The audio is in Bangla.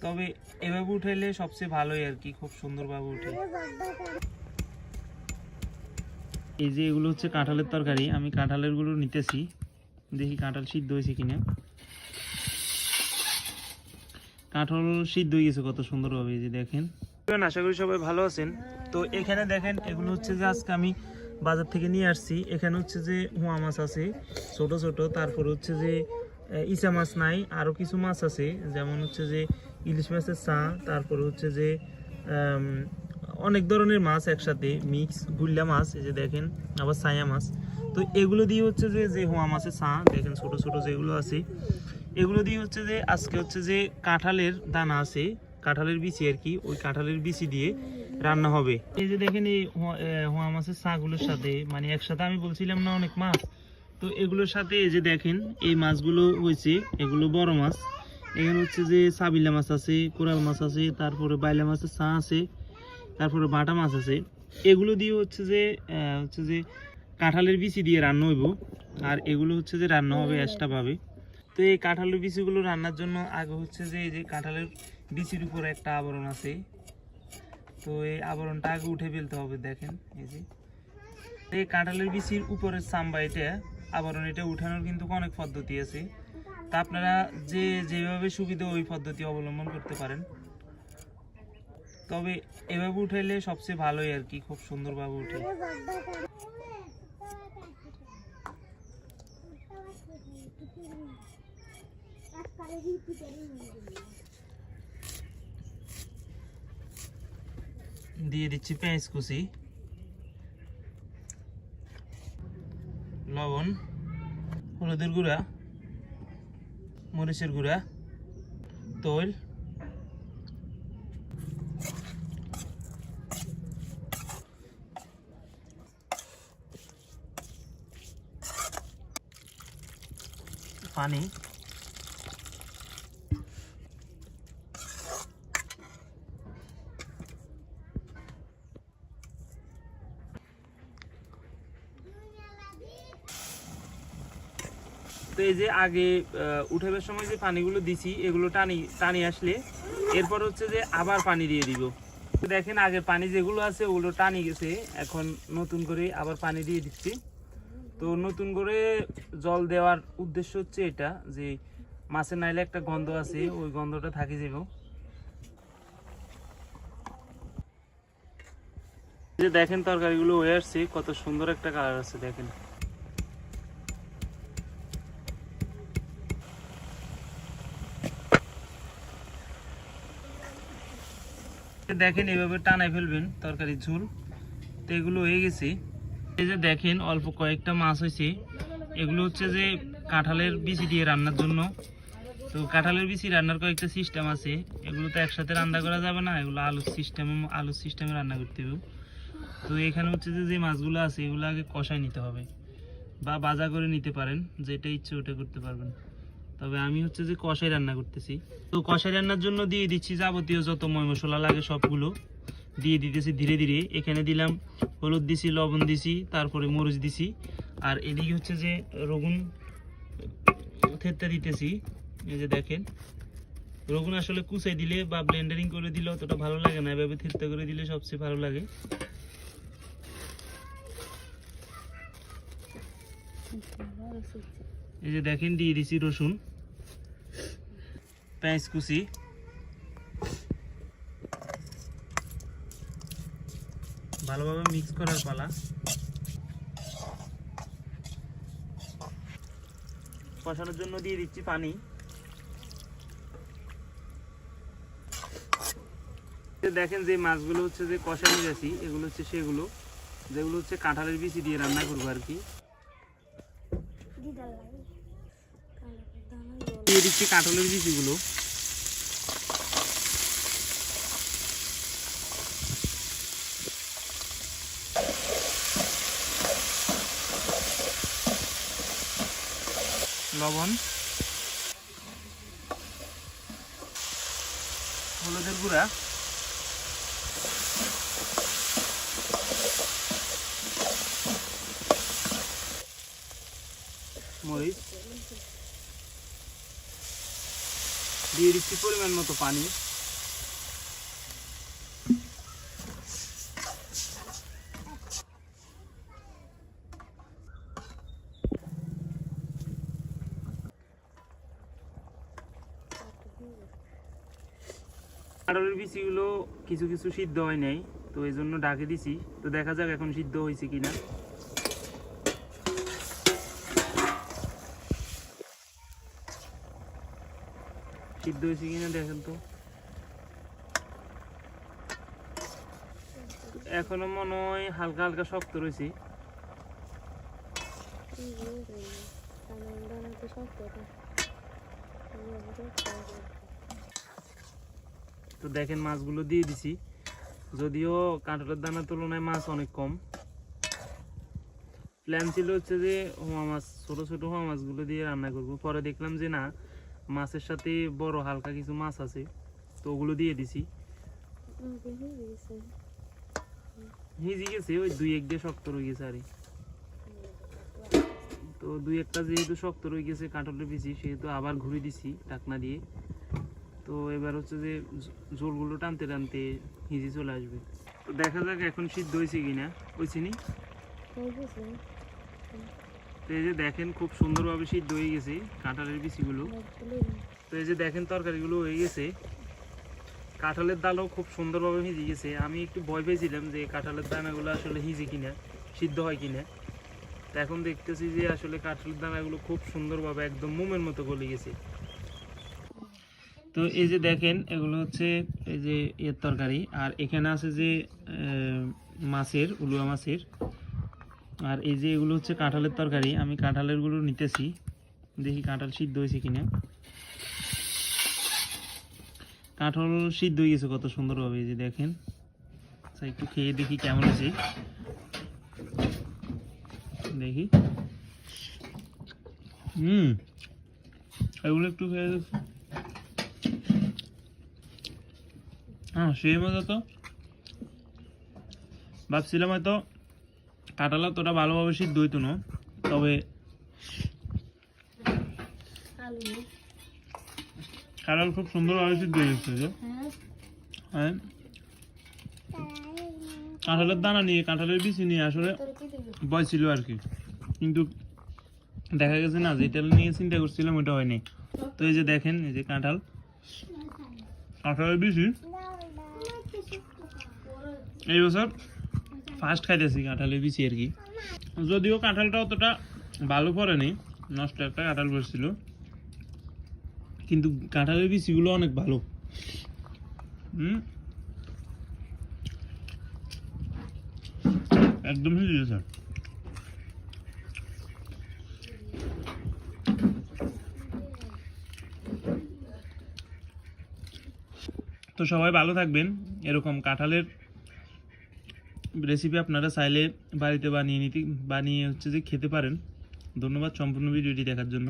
তবে এভাবে উঠাইলে সবচেয়ে ভালোই আর কি, খুব সুন্দরভাবে উঠে। এই যে এগুলো হচ্ছে কাঁঠালের তরকারি, আমি কাঁঠালের গুলো নিতেছি, দেখি কাঁঠাল সিদ্ধ হয়েছে কিনা। কাঁঠাল সিদ্ধ হয়ে গেছে কত সুন্দরভাবে, এই যে দেখেন। আশা করি সবাই ভালো আছেন। তো এখানে দেখেন এগুলো হচ্ছে যে আজকে আমি বাজার থেকে নিয়ে আসছি। এখানে হচ্ছে যে হুয়া মাছ আছে ছোট ছোট, তারপর হচ্ছে যে ইচা মাছ নাই, আরও কিছু মাছ আছে, যেমন হচ্ছে যে ইলিশ মাছের চা, তারপর হচ্ছে যে অনেক ধরনের মাছ একসাথে মিক্স, গুল্লা মাছ এই যে দেখেন, আবার ছায়া মাছ। তো এগুলো দিয়ে হচ্ছে যে হুয়া মাছের চা দেখেন ছোট ছোট যেগুলো আছে, এগুলো দিয়ে হচ্ছে যে আজকে হচ্ছে যে কাঁঠালের দানা আছে, কাঁঠালের বিচি আর কি, ওই কাঁঠালের বিচি দিয়ে রান্না হবে। এই যে দেখেন এই হুয়া মাছের ছাগুলোর সাথে, মানে একসাথে আমি বলছিলাম না অনেক মাছ, তো এগুলোর সাথে এই যে দেখেন এই মাছগুলো হয়েছে, এগুলো বড় মাছ। এখানে হচ্ছে যে সাবিলা মাছ আছে, কোরাল মাছ আছে, তারপরে বাইলা মাছের চা আছে, তারপরে বাটা মাছ আছে। এগুলো দিয়ে হচ্ছে যে কাঁঠালের বিচি দিয়ে রান্না হইব, আর এগুলো হচ্ছে যে রান্না হবে এক্সট্রাভাবে। তো এই কাঁঠালের বিচিগুলো রান্নার জন্য আগে হচ্ছে যে এই যে কাঁঠালের বিচির উপরে একটা আবরণ আছে, তো এই আবরণটা আগে উঠে ফেলতে হবে। দেখেন এই যে এই কাঁঠালের বিচির উপরের চাম্বা, এটা আবরণ, এটা উঠানোর কিন্তু অনেক পদ্ধতি আছে, তা আপনারা যেভাবে সুবিধা ওই পদ্ধতি অবলম্বন করতে পারেন। তবে এভাবে উঠাইলে সবচেয়ে ভালোই আর কি, খুব সুন্দরভাবে উঠে। দিয়ে দিচ্ছি পেঁয়াজ কুচি, লবণ, হলুদের গুঁড়া, মরিচের গুঁড়া, তৈল, পানি, তো এই যে আগে উঠাবার সময় যে পানিগুলো দিছি, এগুলো টানি আসলে এরপর হচ্ছে যে আবার পানি দিয়ে দিব। দেখেন আগের পানি যেগুলো আছে ওগুলো টানি গেছে, এখন নতুন করে আবার পানি দিয়ে দিচ্ছি। তো নতুন করে জল দেওয়ার উদ্দেশ্য হচ্ছে এটা, যে মাছের নাইলে একটা গন্ধ আছে, ওই গন্ধটা থাকে যাব। যে দেখেন তরকারিগুলো হয়ে আসছে, কত সুন্দর একটা কালার আছে দেখেন। দেখেন এভাবে টানাই ফেলবেন তরকারির ঝোল। তো এগুলো হয়ে গেছে। এই যে দেখেন অল্প কয়েকটা মাছ হয়েছে, এগুলো হচ্ছে যে কাঁঠালের বিচি দিয়ে রান্নার জন্য। তো কাঁঠালের বিচি রান্নার কয়েকটা সিস্টেম আছে, এগুলো তো একসাথে রান্না করা যাবে না, এগুলো আলুর সিস্টেমে রান্না করতে হবে। তো এখানে হচ্ছে যে মাছগুলো আছে এগুলো আগে কষায় নিতে হবে, বা ভাজা করে নিতে পারেন, যেটা ইচ্ছে ওটা করতে পারবেন। তবে আমি হচ্ছে যে কষাই রান্না করতেছি। তো কষাই রান্নার জন্য দিয়ে দিচ্ছি যাবতীয় যত ময় মশলা লাগে সবগুলো দিয়ে দিতেছি ধীরে ধীরে। এখানে দিলাম হলুদ দিছি, লবণ দিছি, তারপরে মরিচ দিছি, আর এদিকে হচ্ছে যে রগুন থেততে দিতেছি। এই যে দেখেন রগুন আসলে কুচাই দিলে বা ব্লেন্ডারিং করে দিলে অতটা ভালো লাগে না, এভাবে থেততে করে দিলে সবচেয়ে ভালো লাগে। এই যে দেখেন দিয়ে দিছি রসুন, পেঁয়াজ কুচি, ভালোভাবে মিক্স করার পালা। কষানোর জন্য দিয়ে দিচ্ছি পানি। দেখেন যে মাছগুলো হচ্ছে যে কষানো গেছি, এগুলো হচ্ছে সেগুলো যেগুলো হচ্ছে কাঁঠালের বিচি দিয়ে রান্না করবো আর কি। দিয়ে দিচ্ছি কাঁঠালের বিচিগুলো। লবণ, হলুদের গুঁড়া, মরিচ, দিয়ে দিচ্ছি পরিমাণ মতো পানি। কাঁঠালের বিচিগুলো কিছু কিছু সিদ্ধ হয় নাই, তো এই জন্য ঢাকে দিছি। তো দেখা যাক এখন সিদ্ধ হয়েছে কিনা। সিদ্ধ হয়েছে কিনা দেখেন তো। এখনো মনে হয় হালকা হালকা শক্ত রয়েছে। তো দেখেন মাছগুলো দিয়ে দিছি, যদিও কাঁঠালের দানার তুলনায় মাছ অনেক কম। প্ল্যান ছিল হচ্ছে যে হোয়া মাছ, ছোট ছোট হোয়া মাছগুলো দিয়ে রান্না করব, পরে দেখলাম যে না, মাছের সাথে বড় হালকা কিছু মাছ আছে, তো ওগুলো দিয়ে দিছি। ভিজে গেছে, ওই 2-1 দিয়ে শক্ত রয়ে গেছে আর। তো 2-1টা যেহেতু শক্ত রয়ে গেছে কাঁঠালের বিচি, সেহেতু আবার ঘুরে দিছি ঢাকনা দিয়ে। তো এবার হচ্ছে যে ঝোলগুলো টানতে টানতে হিজি চলে আসবে। তো দেখা যাক এখন সিদ্ধ হয়েছে কিনা। হয়েছে নি? তো এই যে দেখেন খুব সুন্দরভাবে সিদ্ধ হয়ে গেছে কাঁঠালের বিচিগুলো। তো এই যে দেখেন তরকারিগুলো হয়ে গেছে। কাঁঠালের ডালও খুব সুন্দরভাবে ভিজে গেছে। আমি একটু ভয় পেয়েছিলাম যে কাঁঠালের দানাগুলো আসলে হিজে কিনা, সিদ্ধ হয় কিনা। তো এখন দেখতেছি যে আসলে কাঁঠালের দানাগুলো খুব সুন্দরভাবে একদম মোমের মতো গলে গেছে। তো এই যে দেখেন এগুলো হচ্ছে এই যে এর তরকারি, আর এখানে আছে যে মাছের, উলুয়া মাছের। আর এই যে এগুলো হচ্ছে কাঁঠালের তরকারি। আমি কাঁঠালের গুলো নিতেছি, দেখি কাঁঠাল সিদ্ধ হয়েছে কিনা। কাঁঠাল সিদ্ধ হয়ে গেছে কত সুন্দরভাবে, এই যে দেখেন। আচ্ছা একটু খেয়ে দেখি কেমন হয়েছে, দেখি। এগুলো একটু খেয়ে দেখি। হ্যাঁ সেই মজা তো। ভাবছিলাম হয়তো কাঁঠাল তোটা ভালোভাবে সিদ্ধ হইতো না, তবে কাঁঠাল খুব সুন্দরভাবে সিদ্ধ হয়ে গেছে। হ্যাঁ কাঁঠালের দানা নিয়ে, কাঁঠালের বিচি নিয়ে আসলে ভয় ছিল আর কি, কিন্তু দেখা গেছে না যেটা নিয়ে চিন্তা করছিলাম ওইটা হয়নি। তো এই যে দেখেন এই যে কাঁঠালের বিচি এই বছর ফার্স্ট খাইতেছি কাঁঠালের বিচি আর কি। যদিও কাঁঠালটা অতটা ভালো পড়েনি, নষ্ট একটা কাঁঠাল পড়ছিল, কিন্তু কাঁঠালের বিচিগুলো অনেক ভালো। একদম হিজে গেছে। তো সবাই ভালো থাকবেন। এরকম কাঁঠালের রেসিপি আপনারা চাইলে বাড়িতে বানিয়ে হচ্ছে যে খেতে পারেন। ধন্যবাদ সম্পূর্ণ ভিডিওটি দেখার জন্য।